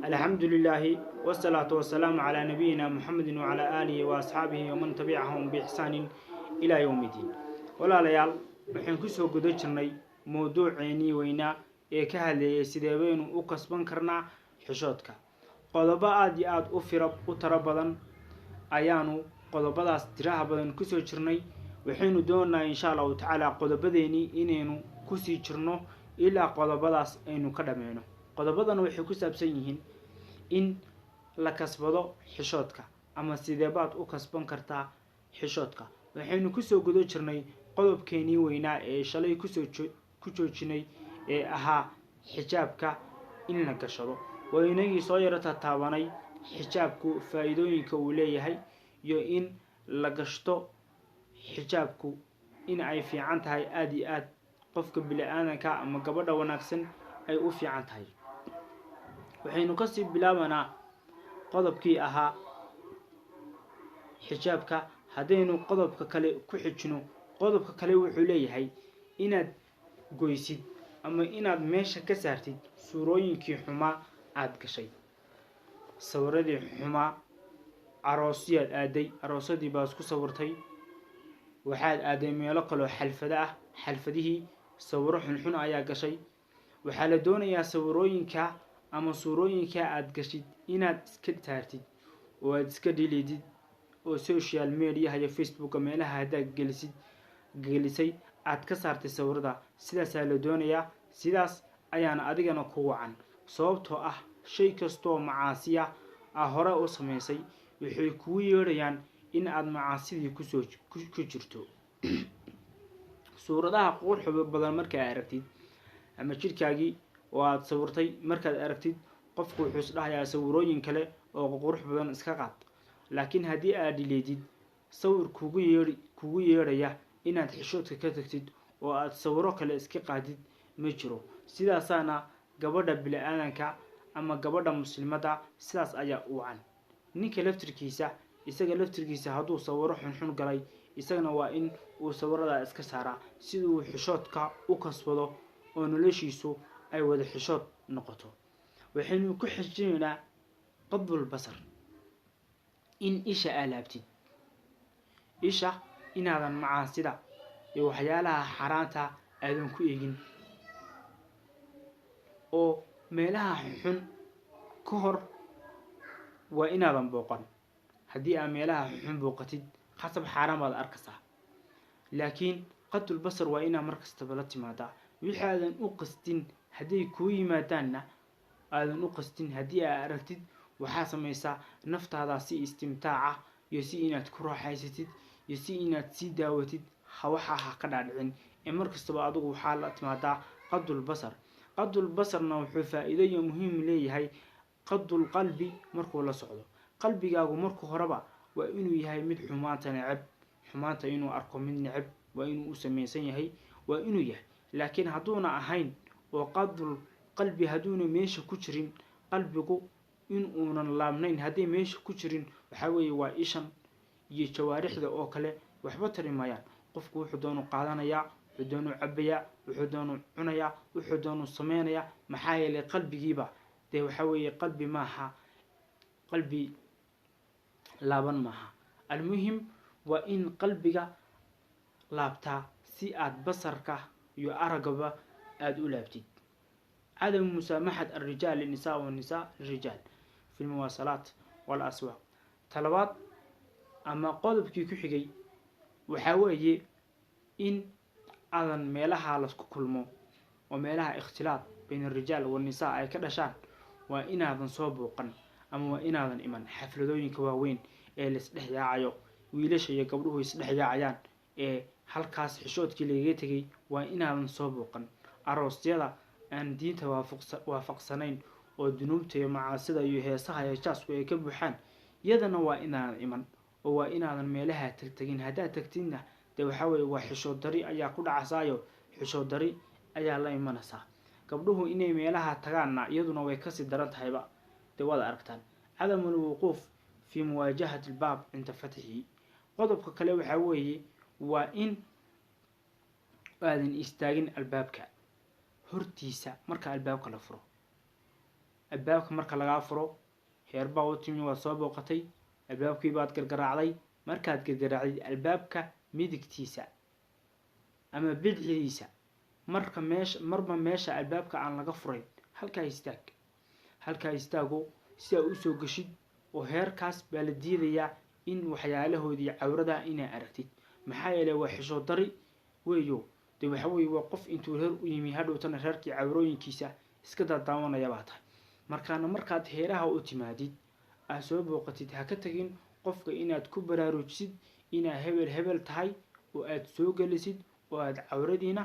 الحمد لله والصلاة والسلام على نبينا محمد وعلى آله وأصحابه ومن تبعهم بإحسان إلى يوم الدين. ولا ليال وحين كسو قدو جرني موضوع عيني وينا كهالي سيدابين وكسبان كرنا حشوتك قضباء آدي آد أفرب وتربضا أيانو قضباء داس تراها بدن كسو جرني وحين دونا إن شاء الله تعالى قضباديني إنينو كسي جرنو إلا قضباء داس إنو كدمينو qodobadana waxay ku saabsan yihiin in la kasbado xishoodka ama sideebaad u kasban kartaa xishoodka. waxaynu ku soo gudo jirnay qodobkeenii weynaa ee shalay ku joojinay ee ahaa xijaabka in la gashado. waynagii soo yarata taabanay xijaabku faa'iidooyinka uu leeyahay iyo in la gashto xijaabku in ay fiican tahay aad iyo aad qofka bini'aadanka ama gabadha wanaagsan ay u fiican tahay. waxaynu ka sii bilaabanaa qodobkii ahaa xijaabka. haddaynu qodobka kale ku xijino, qodobka kale wuxuu leeyahay inaad goysid ama inaad meesha ka saartid suurooyinkii xumaa aad gashay. sawiradii xumaa, aroosyaad aaday, aroosadii baad ku sawirtay, waxaad aaday meelo kaloo xalfada ah, xalfadihii sawiro xunxun ayaa gashay. waxaa la doonayaa sawirooyinka ama suurooyinka aad gashid inaad iska saartid oo aad iska dhilidid oo social media iyo Facebook meelaha hadda gelisay aad ka saartay sawirada. sidaas la doonayaa, sidaas ayaana adigana ku wacan, sababtoo ah shay kastoo macaasiya hore u sameysay waxay kugu yeerayaan in aad macaasidii ku jirto. suuradaha quruxda badan marka aad aragtid ama jirkaagii oo aad sawirtay markaad aragtid, qofku wuxuu isdhahayaa sawirooyin kale oo qurux badan iska qaad. laakiin haddii aad dhileedid sawir kugu yeeraya inaad xishoodka ka tagtid oo aad sawiro kale iska qaadid ma jiro. sidaasaana gabadha bini'aadanka ama gabadha muslimada sidaas ayaa u wacan. ninka laftirkiisa isaga laftirkiisa hadduu sawiro xunxun galay, isagana waa in uu sawirada iska saaraa siduu xishoodka u kasbado oo noloshiisu ay wada xishood noqoto. waxaynu ku xijinaynaa qadbul basar, in isha alaabtid. isha inaadan macaasida iyo waxyaalaha xaraanta aadan ku eegin oo meelaha xun ka hor waa inaadan booqan. haddii aad meelaha xun booqatid khasab xaaraan baad arkaysaa. laakiin qadbul basar waa inaad markastaba la timaadaa. wixii aadan u qastin hadday kuu yimaadaanna aadan u qastin. haddii aad aragtid waxaa samaysaa naftaada si istimtaaca iyo si inaad ku raaxaysatid iyo si inaad sii daawatid waxa ha ka dhaadhicin ee markastaba adigu waxaa la timaadaa qadul basar. qadul basarna wuxuu faa'iido muhiim leeyahay qadul qalbi markuu la socdo. qalbigaagu markuu horeba waa inuu yahay mid xumaanta neceb, xumaanta inuu arko mid neceb waa inuu u samaysan yahay, waa inuu yahay. laakiin hadduuna ahayn oo qadul qalbi hadduuna meesha ku jirin, qalbigu in uunan laabnayn hadday meesha ku jirin, waxaa weeye waa ishan iyo jawaarixda oo kale waxba tari maayaan. qofku wuxuu doonu qaadanayaa, wuxuu doonu cabayaa, wuxuu doonu cunayaa, wuxuu doonu sameynayaa. maxaa yeelay qalbigiiba dee waxaa weeye qalbi maaha, qalbi laaban maaha. almuhim waa in qalbiga laabtaa si aad basarka iyo aragaba aad u laabtid. عدم مسامحة الرجال للنساء والنساء للرجال في المواصلات والأسواق. طلبات أما قلبك كحجي وحاوي إن أذن ميلها لسك كلمو وميلها اختلاط بين الرجال والنساء أي كذا شان، وإن أذن صوبوقا أما وإن أذن إيمان حفلدوين كواوين لسدح يعيو ويلش يقبلوه يسدح يعيان halkaas xishoodkii laga tagay waa inaadan soo booqan. aroosyada aan diinta waafaqsanayn oo dunuubta iyo macaasida iyo heesaha iyo jaasku ay ka buuxaan, iyadana waa inaadan iman oo waa inaadan meelaha tagtagin. haddaad tagtidna dee waxaa weeye waa xishood dari ayaa ku dhacasaayo, xishood dari ayaa la imanaysaa. gabdhuhu inay meelaha tagaanna iyaduna way kasii daran tahayba, dee waad aragtaan. cadamul wuquuf fi muwaajahati albaab inta fatihi. qodobka kale waxaa weeye waa in aadan istaagin albaabka hortiisa marka albaabka la furo. albaabka marka lagaa furo heer baa u timi waad soo booqatay albaabkii baad gargaraacday markaad gargaraacdid albaabka midigtiisa ama bidixdiisa marba meesha albaabka aan laga furayn halkaa istaago si aad usoo gashid oo heerkaas baa la diidayaa in waxyaalahoodii cawrada inaa aragtid maxaa yeelay waa xishood dari weeyo dee waxa weeye waa qof intuu reer u yimi hadhowtana reerkii cawrooyinkiisa iska daadaawanaya baa tahay markaad heeraha u timaadid aad soo booqatid ha ka tagin qofka inaad ku baraarujisid inaad hebel tahay oo aad soo gelisid oo aad cawradiina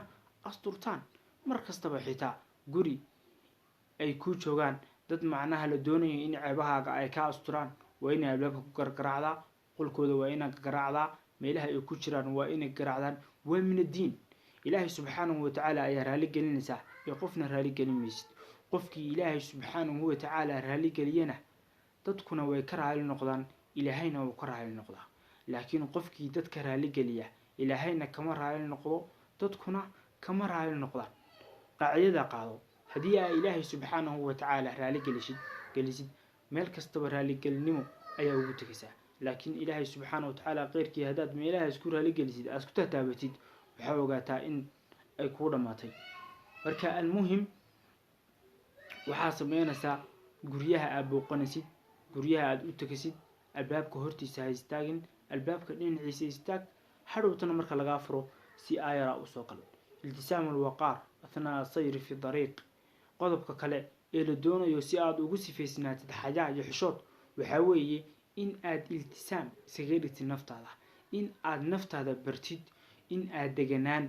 asturtaan mar kastaba xitaa guri ay ku joogaan dad macnaha la doonayo in ceebahaaga ay ka asturaan waa inay albaabka ku gargaraacdaa qolkooda waa inaad garaacdaa meelaha ay ku jiraan waa inay garaacdaan waa min addiin ilaahay subxaanahu watacaala ayaa raali gelinaysaa ee qofna raali gelin maysid qofkii ilaahay subxaanahu watacaala raali geliyana dadkuna way ka raali noqdaan ilaahayna wuu ka raali noqdaa laakiin qofkii dadka raali geliya ilaahayna kama raali noqdo dadkuna kama raali noqdaan qaacidada qaado haddii aa ilaahay subxaanahu watacaala raali gelisid meel kastaba raaligelinimo ayaa ugu tegaysaa laakiin ilaahay subxaanahu watacaala qeyrkii haddaad meelahaas ku raaligelisid aad ku tataabatid waxaa ogaataa in ay kuu dhammaatay marka almuhim waxaa sameynaysaa guryaha aad booqanaysid guryaha aad u tegasid albaabka hortiisa ha istaagin albaabka dhinaciisa istaag hadhowtana marka lagaa furo si aayara usoo gal iltisaamu alwaqaar athnaa sayri fi dariiq qodobka kale ee la doonayo si aad ugu sifaysnaatid xayaa iyo xishood waxaa weeye in aad iltisaam isaga dhigtid naftaada in aad naftaada bartid in aad deganaan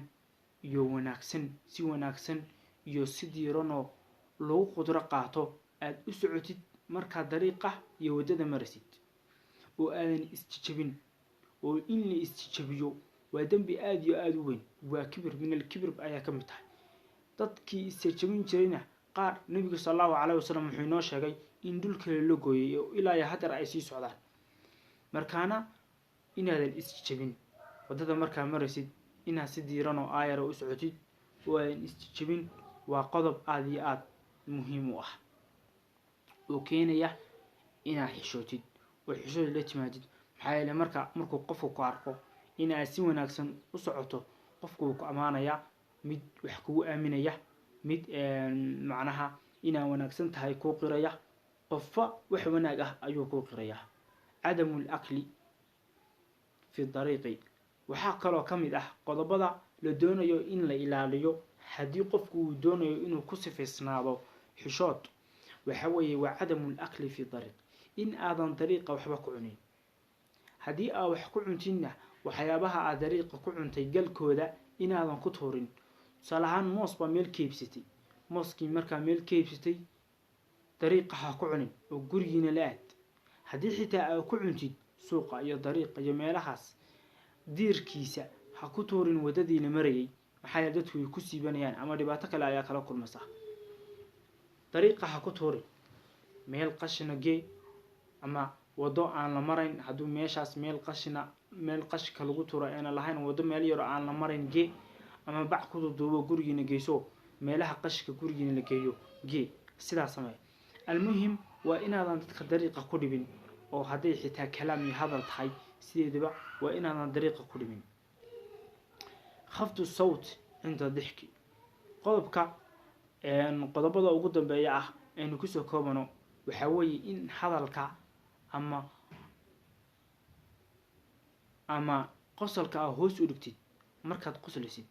iyo si wanaagsan iyo si diiranoo lagu qudro qaato aad u socotid markaa dariiqa iyo waddada marasid oo aadan isjijabin oo in la isjijabiyo waa dembi aad iyo aad u weyn waa kibir min alkibir ayaa ka mid tahay dadkii isjijabin jirayna qaar nabiga sallallahu calayhi wasallam wuxuu inoo sheegay in dhulka la gooyay oo ilaa iyo hadar ay sii socdaan markaana inaadan isjijabin waddada markaa marasid inaad si diiran oo aayara u socotid oo aadan isjijabin waa qodob aad iyo aad muhiim u ah oo keenaya inaad xishootid oo xishood la timaadid maxaa yeelay markuu qofku ku arko inaad si wanaagsan u socoto qofku wuu ku ammaanayaa mid wax kugu aaminaya mid macnaha inaad wanaagsan tahay kuu qiraya qofba wax wanaag ah ayuu kuu qirayaa cadamu lakli fi dariiqi waxaa kaloo ka mid ah qodobada la doonayo in la ilaaliyo haddii qofku uu doonayo inuu ku sifaysnaado xishood waxa weeye waa cadamu lakli fi dariiq in aadan dariiqa waxba ku cunin haddii aad wax ku cuntidna waxyaabaha aad dariiqa ku cuntay galkooda inaadan ku tuurin tusaale ahaan moos baa meel ka iibsatay mooskii markaa meel ka iibsatay dariiqa ha ku cunin oo gurigiina la aad haddii xitaa aad ku cuntid suuqa iyo dariiqa iyo meelahaas diirkiisa ha ku tuurin waddadii la marayay maxaa yeele dadku way ku siibanayaan ama dhibaato kale ayaa kala kulmasa dariiqa ha ku tuurin meel qashina gee ama waddo aan la marayn hadduu meeshaas meel qashika lagu tuuro ayna lahayn waddo meel yaro aan la marayn gee ama bac ku duuduubo gurigiina geyso meelaha qashika gurigiina la geeyo gee sidaa samee almuhim waa inaadan dadka dariiqa ku dhibin oo hadday xitaa kalaam iyo hadal tahay sideedaba waa inaadan dariiqa ku dhibin khafdu sawt cinda dixki qodobada ugu dambeeya ah aynu kusoo koobano waxaa weeye in hadalka ama qosolka aa hoos u dhigtid markaad qoslaysid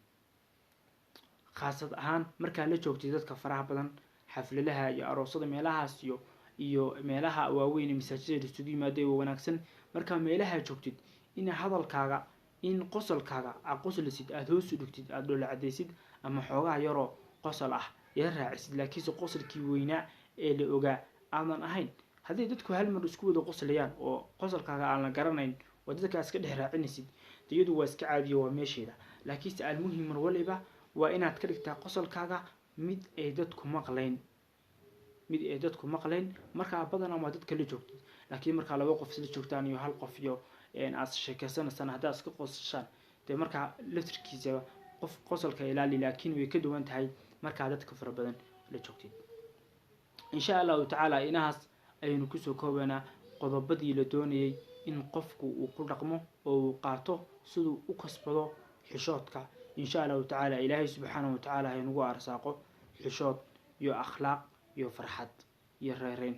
khaasad ahaan markaad la joogtid dadka faraha badan xafladaha iyo aroosada meelahaas iyo meelaha waaweyn masaajidda isugu yimaada oo wanaagsan markaa meelaha joogtid in hadalkaaga in qosolkaaga aad qoslaysid aad hoos u dhigtid aad dhoola cadaysid ama xoogaa yaroo qosol ah yara raacisid laakiinse qosolkii weynaa ee la ogaa aadan ahayn haddii dadku hal mar isku wada qoslayaan oo qosolkaaga aan la garanayn oo dadka iska dhex raacinaysid iyadu waa iska caadiyo waa meesheeda laakiinse almuhim mar waliba waa inaad ka dhigtaa qosolkaaga mid ay dadku maqlayn markaa badanaa waa dadka la joogtid laakiin markaa laba qof isla joogtaan iyo hal qof iyo aad sheekeysanaysaan haddaad iska qosashaan dee markaa laftirkiisa qof qosolka ilaali laakiin way ka duwan tahay markaa dadka fara badan la joogtid إن شاء الله تعالى إنهاس أي نكسو كوبنا qodobadii la doonayay in qofku uu ku dhaqmo oo uu qaato siduu u kasbado xishoodka insha Allah ta'ala ilaahay subhanahu wa ta'ala ay nagu arsaaqo xishood iyo akhlaaq iyo farxad iyo reereen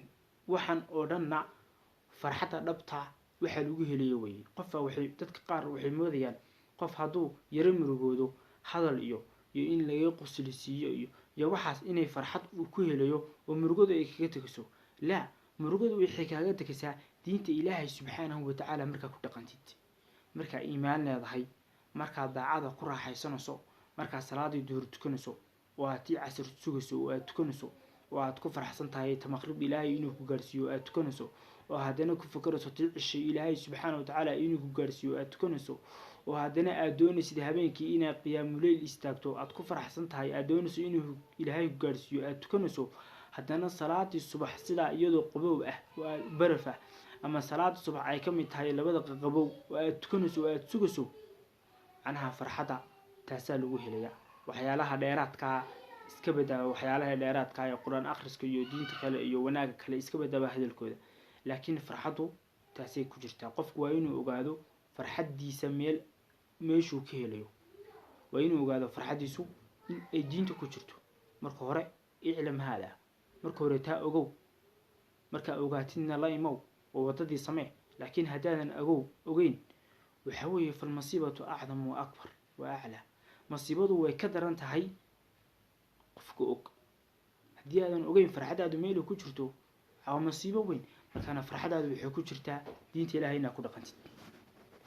waxaan oo dhanna farxada dhabta waxa lagu helayo way qofka waxay dadka qaar waxay moodayaan qof haduu yara murugoodo hadal iyo in laga qoslisiyo iyo waxaas inay farxad uu ku helayo oo murugooda ay kaga tagaso la murugadu wixii kaaga tagaysaa diinta Ilaahay subhanahu wa ta'ala marka ku dhaqantid marka iimaan leedahay marka daacada ku raaxaysanayso marka salaadii duhur tukanayso oo aad casr sugayso oo aad tukanayso oo aad ku faraxsan tahay tamaqrib Ilaahay inuu ku gaarsiiyo aad tukanayso oo hadana ku fakarayso ticshi Ilaahay subhanahu wa ta'ala inuu ku gaarsiiyo aad tukanayso oo hadana aad doonaysid habeenkii inaad qiyaamul leyl istaagto aad ku faraxsan tahay aad doonayso inuu Ilaahay ku gaarsiiyo aad tukanayso haddana salaadii subax sida iyadoo qabow ah waa barafa ama salaad subax ay kamid tahay labada qabow waa tukanayso waa sugayso anaha farxada taasa lagu helaya waxyaalaha dheeraadka iska badaba waxyaalaha dheeraadka ee quraan akhriska iyo diinta kale iyo wanaaga kale iska badaba hadalkooda laakiin farxadu taasay ku jirtaa qofku waa inuu ogaado farxadiisa meeshuu ka helayo waa inuu ogaado farxadiisu in ay diinta ku jirto marka hore iclam hada marka hore taa ogow marka ogaatidna la imow oo wadadii samee laakiin hadaadan ogeyn waxa weeye fal masibatu a'zam wa akbar wa a'la masibadu way ka daran tahay qofka og hadii aadan ogeyn farxadaadu meel ku jirto waa masiibo weyn marka farxadaadu waxay ku jirtaa diinta Ilaahayna ku dhaqantid